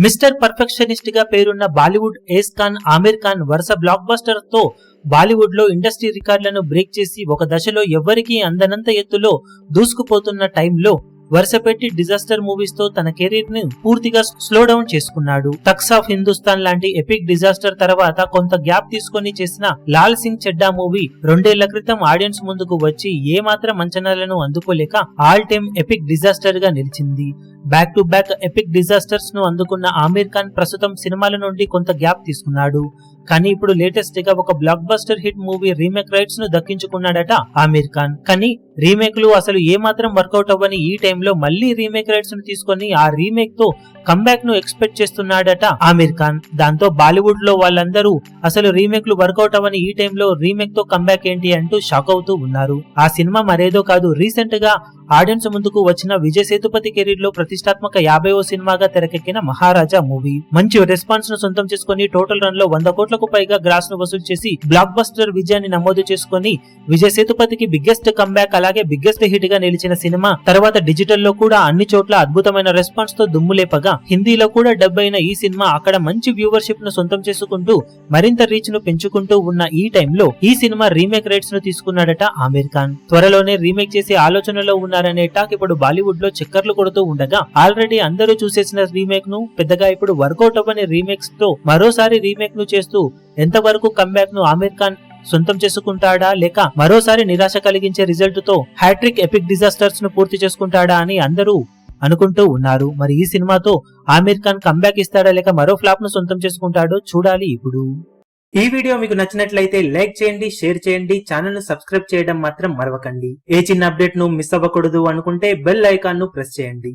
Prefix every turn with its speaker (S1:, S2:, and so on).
S1: Mister perfectionist గా పేరున్న బాలీవుడ్ ఏస్ ఖాన్ ఆమిర్ ఖాన్ వరుస బ్లాక్ బస్టర్ తో బాలీవుడ్ లో ఇండస్ట్రీ రికార్డులను బ్రేక్ చేసి ఒక దశలో ఎవ్వరికీ అందనంత ఎత్తులో దూసుకుపోతున్న టైంలో వరుసపెట్టి డిజాస్టర్ మూవీస్ తో తన కెరీర్ ని పూర్తిగా స్లో డౌన్ చేసుకున్నాడు. తక్స్ ఆఫ్ హిందుస్థాన్ లాంటి ఎపిక్ డిజాస్టర్ తర్వాత కొంత గ్యాప్ తీసుకొని చేసిన లాల్ సింగ్ చెడ్డా మూవీ 2 ఏళ్ల క్రితం ఆడియన్స్ ముందుకు వచ్చి ఏ మాత్రం అంచనాలను అందుకోలేక ఆల్ టైమ్ ఎపిక్ డిజాస్టర్ గా నిలిచింది. Back to back epic disasters ను అందుకున్న ఆమిర్ ఖాన్ ప్రస్తుతం సినిమాల నుండి కొంత గ్యాప్ తీసుకున్నాడు. కానీ ఇప్పుడు లేటెస్ట్ గా ఒక block buster hit movie remake rights ను దక్కించుకున్నాడట ఆమిర్ ఖాన్. కానీ రీమేక్లు అసలు ఏ మాత్రం వర్కౌట్ అవ్వని ఈ టైంలో మళ్లీ రీమేక్ రైట్స్ ను తీసుకొని ఆ రీమేక్ తో కంబ్యాక్ ను ఎక్స్పెక్ట్ చేస్తున్నాడట ఆమిర్ ఖాన్. దాంతో బాలీవుడ్ లో వాళ్ళందరూ అసలు రీమేక్లు వర్కౌట్ అవ్వని ఈ టైంలో రీమేక్ తో కంబ్యాక్ ఏంటి అంటూ షాక్ అవుతూ ఉన్నారు. ఆ సినిమా మరేదో కాదు, రీసెంట్ గా ఆడియన్స్ ముందుకు వచ్చిన విజయ్ సేతుపతి కెరీర్ లో ప్రతిష్టాత్మక 50వ సినిమాగా తెరకెక్కిన మహారాజా మూవీ. మంచి రెస్పాన్స్ ను సొంతం చేసుకుని టోటల్ రన్ లో 100 కోట్లకు పైగా గ్రాస్ ను వసూలు చేసి బ్లాక్ బస్టర్ విజయాన్ని నమోదు చేసుకుని విజయ్ సేతుపతికి బిగ్గెస్ట్ కంబ్యాక్ అలాగే బిగ్గెస్ట్ హిట్ గా నిలిచిన సినిమా. తర్వాత డిజిటల్ లో కూడా అన్ని చోట్ల అద్భుతమైన రెస్పాన్స్ తో దుమ్ము లేపగా హిందీలో కూడా డబ్ అయిన ఈ సినిమా అక్కడ మంచి వ్యూవర్షిప్ ను సొంతం చేసుకుంటూ మరింత రీచ్ ను పెంచుకుంటూ ఉన్న ఈ టైంలో ఈ సినిమా రీమేక్ రైట్స్ ను తీసుకున్నాడట ఆమిర్ ఖాన్. త్వరలోనే రీమేక్ చేసే ఆలోచనలో ఉన్నారనే టాక్ ఇప్పుడు బాలీవుడ్ లో చక్కర్లు కొడుతూ ఉండగా ఆల్రెడీ అందరూ చూసేసిన రీమేక్ ను పెద్దగా ఇప్పుడు వర్కౌట్ అవ్వని రీమేక్స్ తో మరోసారి రీమేక్ ను చేస్తూ ఎంతవరకు కంబ్యాక్ ను ఆమిర్ ఖాన్ సొంతం చేసుకుంటాడా లేక మరోసారి నిరాశ కలిగించే రిజల్ట్ తో హ్యాట్రిక్ ఎపిక్ డిజాస్టర్స్ ను పూర్తి చేసుకుంటాడా అని అందరూ అనుకుంటూ ఉన్నారు. మరి ఈ సినిమాతో ఆమిర్ ఖాన్ కంబ్యాక్ ఇస్తాడా లేక మరో ఫ్లాప్ ను సొంతం చేసుకుంటాడో చూడాలి. ఇప్పుడు ఈ వీడియో మీకు నచ్చినట్లయితే లైక్ చేయండి, షేర్ చేయండి, ఛానల్ ను సబ్స్క్రైబ్ చేయడం మాత్రం మరవకండి. ఏ చిన్న అప్డేట్ ను మిస్ అవ్వకూడదు అనుకుంటే బెల్ ఐకాన్ ను ప్రెస్ చేయండి.